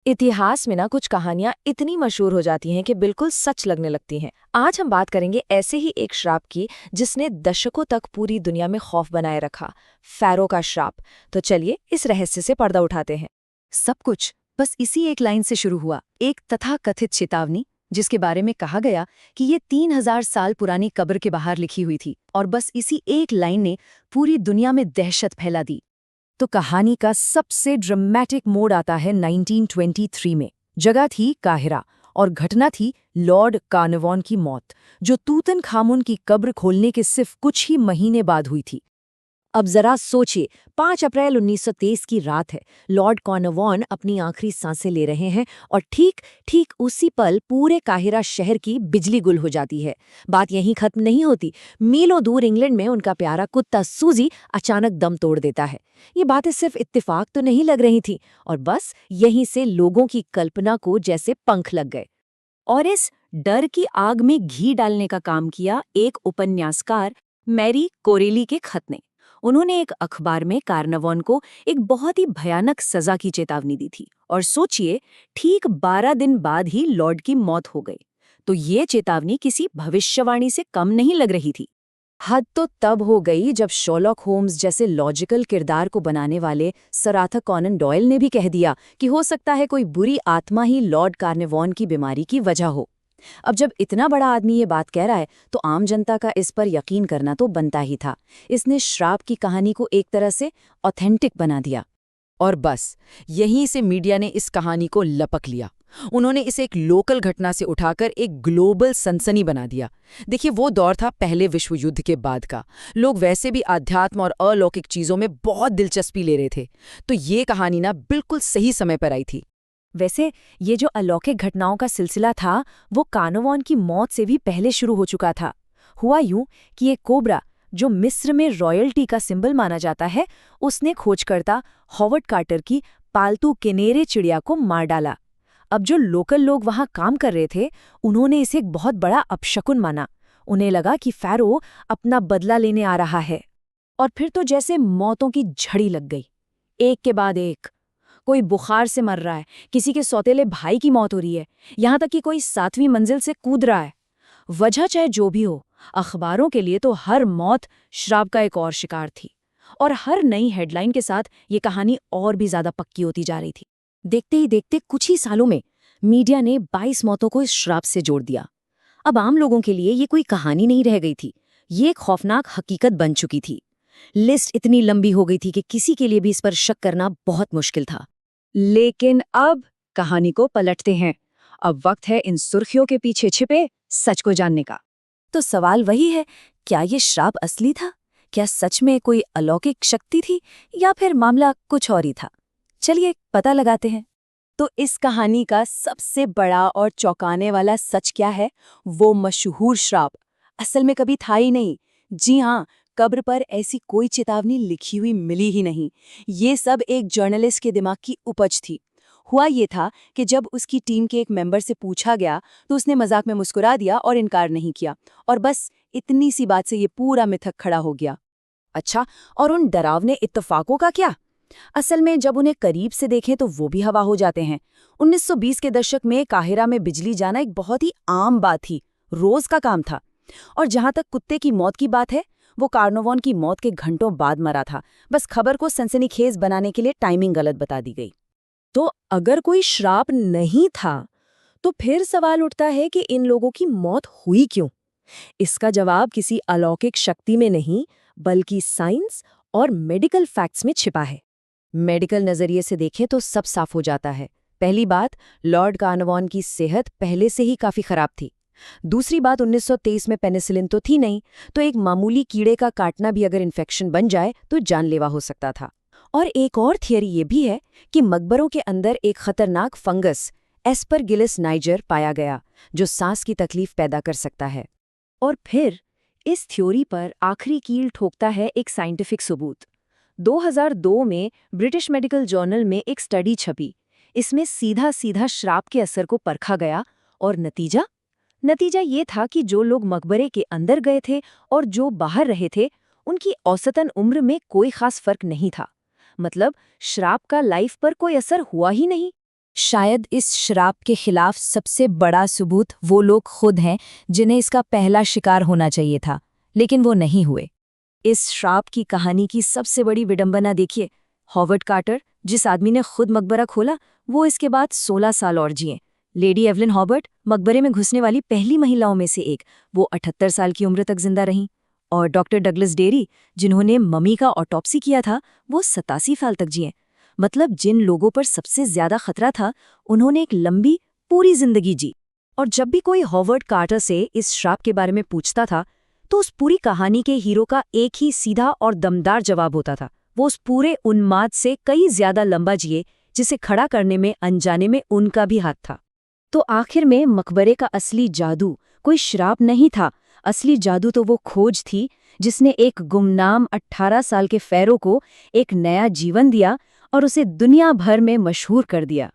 इतिहास में ना कुछ कहानियां इतनी मशहूर हो जाती हैं कि बिल्कुल सच लगने लगती हैं। आज हम बात करेंगे ऐसे ही एक श्राप की जिसने दशकों तक पूरी दुनिया में खौफ बनाए रखा, फ़ैरो का श्राप। तो चलिए इस रहस्य से पर्दा उठाते हैं। सब कुछ बस इसी एक लाइन से शुरू हुआ, एक तथाकथित चेतावनी जिसके बारे में कहा गया कि ये 3000 साल पुरानी कब्र के बाहर लिखी हुई थी और बस इसी एक लाइन ने पूरी दुनिया में दहशत फैला दी। तो कहानी का सबसे ड्रामेटिक मोड़ आता है 1923 में। जगह थी काहिरा और घटना थी लॉर्ड कार्नवान की मौत, जो तूतन खामुन की कब्र खोलने के सिर्फ कुछ ही महीने बाद हुई थी। अब जरा सोचिए, 5 अप्रैल 1923 की रात है। लॉर्ड कॉर्नवालिस अपनी आखिरी सांसें ले रहे हैं और ठीक ठीक उसी पल पूरे काहिरा शहर की बिजली गुल हो जाती है। बात यहीं खत्म नहीं होती। मीलों दूर इंग्लैंड में उनका प्यारा कुत्ता सूजी अचानक दम तोड़ देता है। ये बातें सिर्फ इत्तेफाक तो नहीं लग रही थी, और बस यहीं से लोगों की कल्पना को जैसे पंख लग गए। और इस डर की आग में घी डालने का काम किया एक उपन्यासकार मैरी कोरेली के खत ने। उन्होंने एक अखबार में कार्नवान को एक बहुत ही भयानक सजा की चेतावनी दी थी, और सोचिए, ठीक 12 दिन बाद ही लॉर्ड की मौत हो गई। तो ये चेतावनी किसी भविष्यवाणी से कम नहीं लग रही थी। हद तो तब हो गई जब शर्लॉक होम्स जैसे लॉजिकल किरदार को बनाने वाले सर आर्थर कॉनन डॉयल ने भी कह दिया कि हो सकता है कोई बुरी आत्मा ही लॉर्ड कार्नवान की बीमारी की वजह हो। अब जब इतना बड़ा आदमी ये बात कह रहा है तो आम जनता का इस पर यकीन करना तो बनता ही था। इसने श्राप की कहानी को एक तरह से ऑथेंटिक बना दिया। और बस यहीं से मीडिया ने इस कहानी को लपक लिया। उन्होंने इसे एक लोकल घटना से उठाकर एक ग्लोबल सनसनी बना दिया। देखिए, वो दौर था पहले विश्व युद्ध के बाद का। लोग वैसे भी आध्यात्म और अलौकिक चीजों में बहुत दिलचस्पी ले रहे थे, तो ये कहानी ना बिल्कुल सही समय पर आई थी। वैसे ये जो अलौकिक घटनाओं का सिलसिला था, वो कार्नवान की मौत से भी पहले शुरू हो चुका था। हुआ यूं कि एक कोबरा, जो मिस्र में रॉयल्टी का सिंबल माना जाता है, उसने खोजकर्ता हॉवर्ड कार्टर की पालतू केनेरे चिड़िया को मार डाला। अब जो लोकल लोग वहां काम कर रहे थे, उन्होंने इसे एक बहुत बड़ा अपशकुन माना। उन्हें लगा कि फ़ैरो अपना बदला लेने आ रहा है। और फिर तो जैसे मौतों की झड़ी लग गई, एक के बाद एक। कोई बुखार से मर रहा है, किसी के सौतेले भाई की मौत हो रही है, यहाँ तक कि कोई 7वीं मंजिल से कूद रहा है। वजह चाहे जो भी हो, अखबारों के लिए तो हर मौत श्राप का एक और शिकार थी। और हर नई हेडलाइन के साथ ये कहानी और भी ज्यादा पक्की होती जा रही थी। देखते ही देखते कुछ ही सालों में मीडिया ने 22 मौतों को इस श्राप से जोड़ दिया। अब आम लोगों के लिए ये कोई कहानी नहीं रह गई थी, ये एक खौफनाक हकीकत बन चुकी थी। लिस्ट इतनी लंबी हो गई थी कि किसी के लिए भी इस पर शक करना बहुत मुश्किल था। लेकिन अब कहानी को पलटते हैं। अब वक्त है इन सुर्खियों के पीछे छिपे सच को जानने का। तो सवाल वही है, क्या ये श्राप असली था? क्या सच में कोई अलौकिक शक्ति थी, या फिर मामला कुछ और ही था? चलिए पता लगाते हैं। तो इस कहानी का सबसे बड़ा और चौंकाने वाला सच क्या है? वो मशहूर श्राप असल में कभी था ही नहीं। जी हाँ, कब्र पर ऐसी कोई चेतावनी लिखी हुई मिली ही नहीं। ये सब एक जर्नलिस्ट के दिमाग की उपज थी। हुआ ये था कि जब उसकी टीम के एक मेंबर से पूछा गया तो उसने मजाक में मुस्कुरा दिया और इनकार नहीं किया, और बस इतनी सी बात से ये पूरा मिथक खड़ा हो गया। अच्छा, और उन डरावने इत्तफाकों का क्या? असल में जब उन्हें करीब से देखें तो वो भी हवा हो जाते हैं। 1920 के दशक में काहिरा में बिजली जाना एक बहुत ही आम बात थी, रोज का काम था। और जहां तक कुत्ते की मौत की बात है, वो कार्नवान की मौत के घंटों बाद मरा था। बस खबर को सनसनीखेज बनाने के लिए टाइमिंग गलत बता दी गई। तो अगर कोई श्राप नहीं था, तो फिर सवाल उठता है कि इन लोगों की मौत हुई क्यों? इसका जवाब किसी अलौकिक शक्ति में नहीं, बल्कि साइंस और मेडिकल फैक्ट्स में छिपा है। मेडिकल नजरिए से देखें तो सब साफ हो जाता है। पहली बात, लॉर्ड कार्नवान की सेहत पहले से ही काफी खराब थी। दूसरी बात, 1923 में पेनिसिलिन तो थी नहीं, तो एक मामूली कीड़े का काटना भी अगर इन्फेक्शन बन जाए तो जानलेवा हो सकता था। और एक और थियरी ये भी है कि मकबरों के अंदर एक खतरनाक फंगस एस्परगिलस नाइजर पाया गया, जो सांस की तकलीफ पैदा कर सकता है। और फिर इस थ्योरी पर आखिरी कील ठोकता है एक साइंटिफिक सबूत। 2002 में ब्रिटिश मेडिकल जर्नल में एक स्टडी छपी। इसमें सीधा सीधा श्राप के असर को परखा गया, और नतीजा ये था कि जो लोग मकबरे के अंदर गए थे और जो बाहर रहे थे, उनकी औसतन उम्र में कोई खास फर्क नहीं था। मतलब श्राप का लाइफ पर कोई असर हुआ ही नहीं। शायद इस श्राप के खिलाफ सबसे बड़ा सबूत वो लोग खुद हैं जिन्हें इसका पहला शिकार होना चाहिए था, लेकिन वो नहीं हुए। इस श्राप की कहानी की सबसे बड़ी विडंबना देखिए, हॉवर्ड कार्टर, जिस आदमी ने खुद मकबरा खोला, वो इसके बाद 16 साल और जिए। लेडी एवलिन हॉबर्ट, मकबरे में घुसने वाली पहली महिलाओं में से एक, वो 78 साल की उम्र तक जिंदा रहीं। और डॉक्टर डगलस डेरी, जिन्होंने ममी का ऑटोप्सी किया था, वो 87 साल तक जिए। मतलब जिन लोगों पर सबसे ज्यादा खतरा था, उन्होंने एक लंबी पूरी जिंदगी जी। और जब भी कोई हॉवर्ड कार्टर से इस श्राप के बारे में पूछता था, तो उस पूरी कहानी के हीरो का एक ही सीधा और दमदार जवाब होता था। वो उस पूरे उन्माद से कई ज्यादा लंबा जिए, जिसे खड़ा करने में अनजाने में उनका भी हाथ था। तो आखिर में मकबरे का असली जादू कोई श्राप नहीं था। असली जादू तो वो खोज थी जिसने एक गुमनाम 18 साल के फ़ैरो को एक नया जीवन दिया और उसे दुनिया भर में मशहूर कर दिया।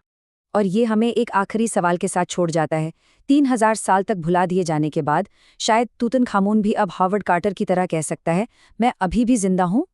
और ये हमें एक आखिरी सवाल के साथ छोड़ जाता है। 3000 साल तक भुला दिए जाने के बाद शायद तूतनखामुन भी अब हॉवर्ड कार्टर की तरह कह सकता है, मैं अभी भी जिंदा हूँ,